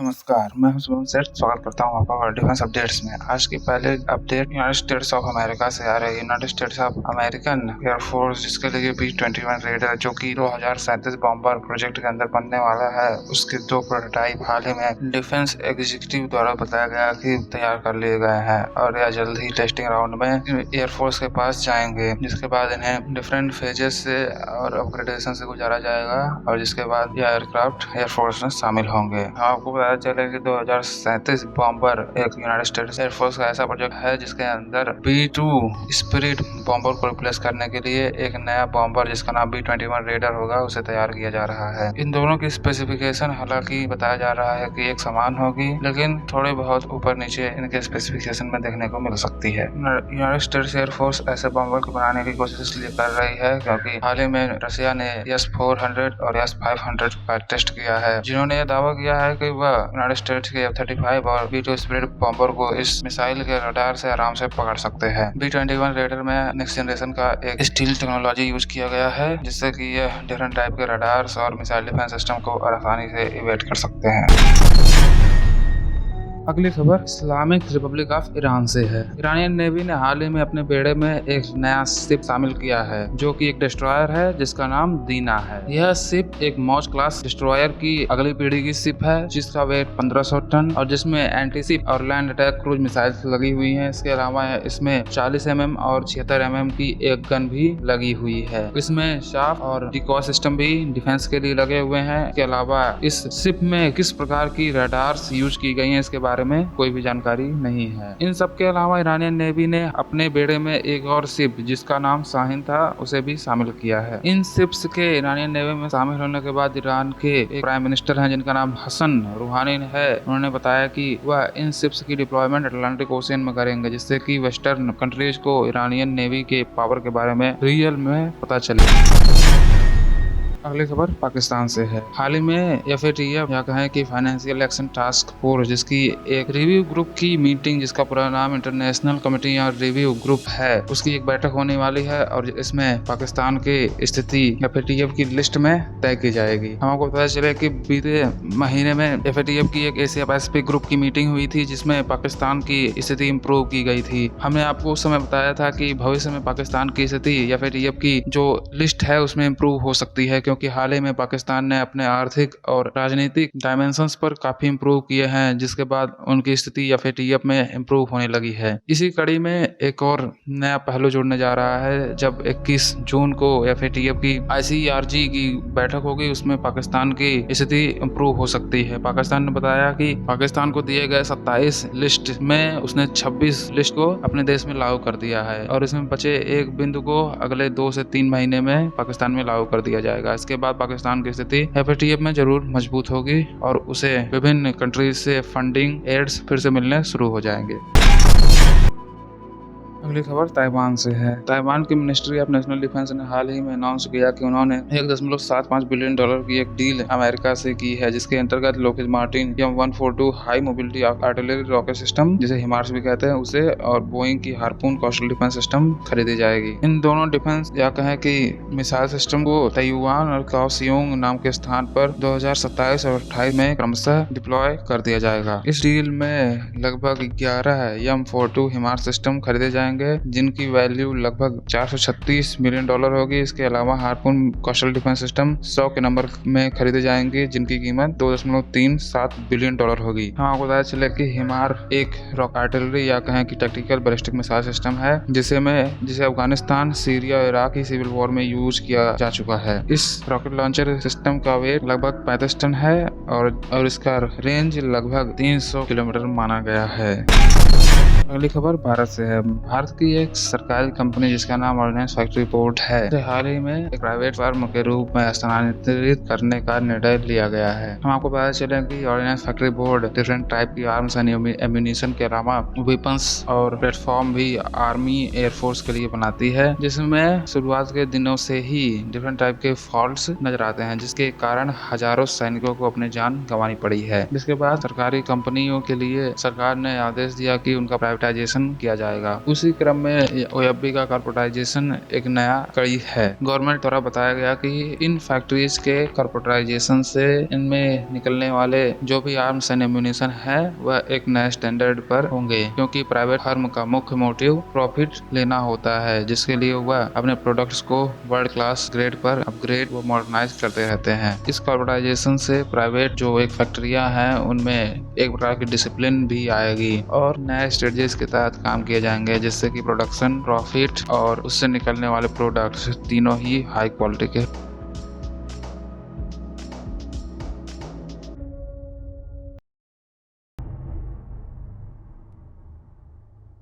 नमस्कार, मैं हूं शुभम सेठ। स्वागत करता हूं आपका डिफेंस अपडेट्स में। आज की पहले update United states of America से आ रही है। United states of American air force, जिसके लिए B-21 रेडर जो कि 2037 बॉम्बर प्रोजेक्ट के अंदर बनने वाला है, उसके 2 प्रोटोटाइप हाल ही में डिफेंस एग्जीक्यूटिव द्वारा बताया गया कि तैयार कर लिए गए हैं और यह जल्द ही टेस्टिंग राउंड में एयरफोर्स के पास जाएंगे, जिसके बाद इन्हें डिफरेंट फेजेस से और अपग्रेडेशन से गुजारा जाएगा और जिसके बाद यह एयरक्राफ्ट एयरफोर्स में शामिल होंगे। आपको पता चले कि 2037 बॉम्बर एक यूनाइटेड स्टेट्स एयरफोर्स का ऐसा प्रोजेक्ट है जिसके अंदर B-2 स्पिरिट बॉम्बर को रिप्लेस करने के लिए एक नया बॉम्बर जिसका नाम B-21 रेडर होगा, उसे तैयार किया जा रहा है। इन दोनों की स्पेसिफिकेशन हालांकि बताया जा रहा है कि एक समान होगी, लेकिन थोड़े बहुत ऊपर नीचे इनके स्पेसिफिकेशन में देखने को मिल सकती है। यूनाइटेड स्टेट्स एयरफोर्स ऐसे बॉम्बर को बनाने की कोशिश इसलिए कर रही है क्योंकि हाल ही में रशिया ने S-400 और S-500 का टेस्ट किया है, जिन्होंने यह दावा किया है कि वह यूनाइटेड स्टेट्स के F-35 और B-2 स्पिरिट बॉम्बर को इस मिसाइल के रडार से आराम से पकड़ सकते हैं। B-21 रेडर में नेक्स्ट जनरेशन का एक स्टील टेक्नोलॉजी यूज किया गया है, जिससे कि यह डिफरेंट टाइप के रडार्स और मिसाइल डिफेंस सिस्टम को आसानी से इवेट कर सकते हैं। अगली खबर इस्लामिक रिपब्लिक ऑफ ईरान से है। ईरानियन नेवी ने हाल ही में अपने बेड़े में एक नया शिप शामिल किया है, जो कि एक डिस्ट्रॉयर है जिसका नाम दीना है। यह शिप एक मौज क्लास डिस्ट्रॉयर की अगली पीढ़ी की शिप है, जिसका वेट 1500 टन और जिसमें एंटी शिप और लैंड अटैक क्रूज मिसाइल्स लगी हुई हैं। इसके अलावा इसमें 40 mm और 76 mm की एक गन भी लगी हुई है। इसमें शाफ्ट और डिकॉय सिस्टम भी डिफेंस के लिए लगे हुए हैं। इसके अलावा इस शिप में किस प्रकार की रडार्स यूज की गई हैं, इसके बारे में कोई भी जानकारी नहीं है। इन सब के अलावा ईरानियन नेवी ने अपने बेड़े में एक और शिप जिसका नाम शाहीन था, उसे भी शामिल किया है। इन शिप्स के ईरानियन नेवी में शामिल होने के बाद ईरान के एक प्राइम मिनिस्टर हैं जिनका नाम हसन रूहानी है। उन्होंने बताया कि वह इन शिप्स की डिप्लॉयमेंट अटलांटिक ओशियन में करेंगे, जिससे कि वेस्टर्न कंट्रीज को ईरानियन नेवी के पावर के बारे में रियल में पता चले। अगली खबर पाकिस्तान से है। हाल ही में FATF या कहें कि फाइनेंशियल एक्शन टास्क फोर्स, जिसकी एक रिव्यू ग्रुप की मीटिंग, जिसका पूरा नाम इंटरनेशनल कमेटी और रिव्यू ग्रुप है, उसकी एक बैठक होने वाली है और इसमें पाकिस्तान की स्थिति FATF की लिस्ट में तय की जाएगी। हमको पता चले कि बीते महीने में FATF की एक एशिया पैसिफिक ग्रुप की मीटिंग हुई थी, जिसमें पाकिस्तान की स्थिति इम्प्रूव की गई थी। हमने आपको उस समय बताया था कि भविष्य में पाकिस्तान की स्थिति FATF की जो लिस्ट है उसमें इम्प्रूव हो सकती है, क्योंकि हाल ही में पाकिस्तान ने अपने आर्थिक और राजनीतिक डायमेंशंस पर काफी इम्प्रूव किए हैं, जिसके बाद उनकी स्थिति FATF में इम्प्रूव होने लगी है। इसी कड़ी में एक और नया पहलू जुड़ने जा रहा है। जब 21 जून को FATF की ICRG की बैठक होगी, उसमें पाकिस्तान की स्थिति इम्प्रूव हो सकती है। पाकिस्तान ने बताया कि पाकिस्तान को दिए गए 27 लिस्ट में उसने 26 लिस्ट को अपने देश में लागू कर दिया है और इसमें बचे एक बिंदु को अगले 2 से 3 महीने में पाकिस्तान में लागू कर दिया जाएगा। इसके बाद पाकिस्तान की स्थिति FATF में जरूर मजबूत होगी और उसे विभिन्न कंट्रीज से फंडिंग एड्स फिर से मिलने शुरू हो जाएंगे। अगली खबर ताइवान से है। ताइवान की मिनिस्ट्री ऑफ नेशनल डिफेंस ने हाल ही में अनाउंस किया कि उन्होंने $1.75 बिलियन की एक डील अमेरिका से की है, जिसके अंतर्गत Lockheed Martin M142 high mobility artillery rocket system, जिसे हिमार्स भी कहते हैं, उसे और बोइंग की हार्पून कोस्टल डिफेंस सिस्टम खरीदी जाएगी। इन दोनों डिफेंस या कहें कि मिसाइल सिस्टम को ताइवान और काओसियोंग नाम के स्थान पर 2027 और 28 में क्रमशः डिप्लॉय कर दिया जाएगा। इस डील में लगभग 11 M42 हिमार्स सिस्टम खरीदे जाएंगे, जिनकी वैल्यू लगभग $436 मिलियन होगी। इसके अलावा हार्पून कोस्टल डिफेंस सिस्टम 100 के नंबर में खरीदे जाएंगे, जिनकी कीमत $2.37 बिलियन होगी। हम आपको पता चले कि हिमार एक रॉक आर्टिलरी या कहें कि टैक्टिकल बैलिस्टिक मिसाइल सिस्टम है, जिसे अफगानिस्तान, सीरिया और इराक की सिविल वॉर में यूज किया जा चुका है। इस रॉकेट लॉन्चर सिस्टम का वेट लगभग 35 टन है और इसका रेंज लगभग 300 किलोमीटर माना गया है। अगली खबर भारत से है। भारत की एक सरकारी कंपनी जिसका नाम ऑर्डिनेंस फैक्ट्री बोर्ड है, हाल ही में एक प्राइवेट फर्म के रूप में स्थानांतरित करने का निर्णय लिया गया है। हम आपको पता चले कि ordnance factory board different type की आर्म्स एंड एम्यूनिशन के अलावा वेपन्स और प्लेटफॉर्म भी आर्मी एयरफोर्स के लिए बनाती है, जिसमें शुरुआत के दिनों से ही डिफरेंट टाइप के फॉल्ट्स नजर आते हैं, जिसके कारण हजारों सैनिकों को अपनी जान गंवानी पड़ी है। जिसके बाद सरकारी कंपनियों के लिए सरकार ने आदेश दिया कि उनका कॉर्पोरेटाइजेशन किया जाएगा। उसी क्रम में ओएफबी का कॉर्पोरेटाइजेशन एक नया कड़ी है। गवर्नमेंट द्वारा बताया गया कि इन फैक्ट्रीज के कॉर्पोरेटाइजेशन से इनमें निकलने वाले जो भी आर्म्स एंड एम्यूनिशन है वह एक नए स्टैंडर्ड पर होंगे, क्योंकि प्राइवेट फर्म का मुख्य मोटिव प्रॉफिट लेना होता है, जिसके लिए वह अपने प्रोडक्ट्स को वर्ल्ड क्लास ग्रेड पर अपग्रेड व मॉडर्नाइज करते रहते हैं। इस कॉर्पोरेटाइजेशन से प्राइवेट जो एक फैक्ट्रियां हैं उनमें एक प्रकार की डिसिप्लिन भी आएगी और नए स्ट्रेटजीज के तहत काम किए जाएंगे, जिससे कि प्रोडक्शन, प्रॉफिट और उससे निकलने वाले प्रोडक्ट्स तीनों ही हाई क्वालिटी के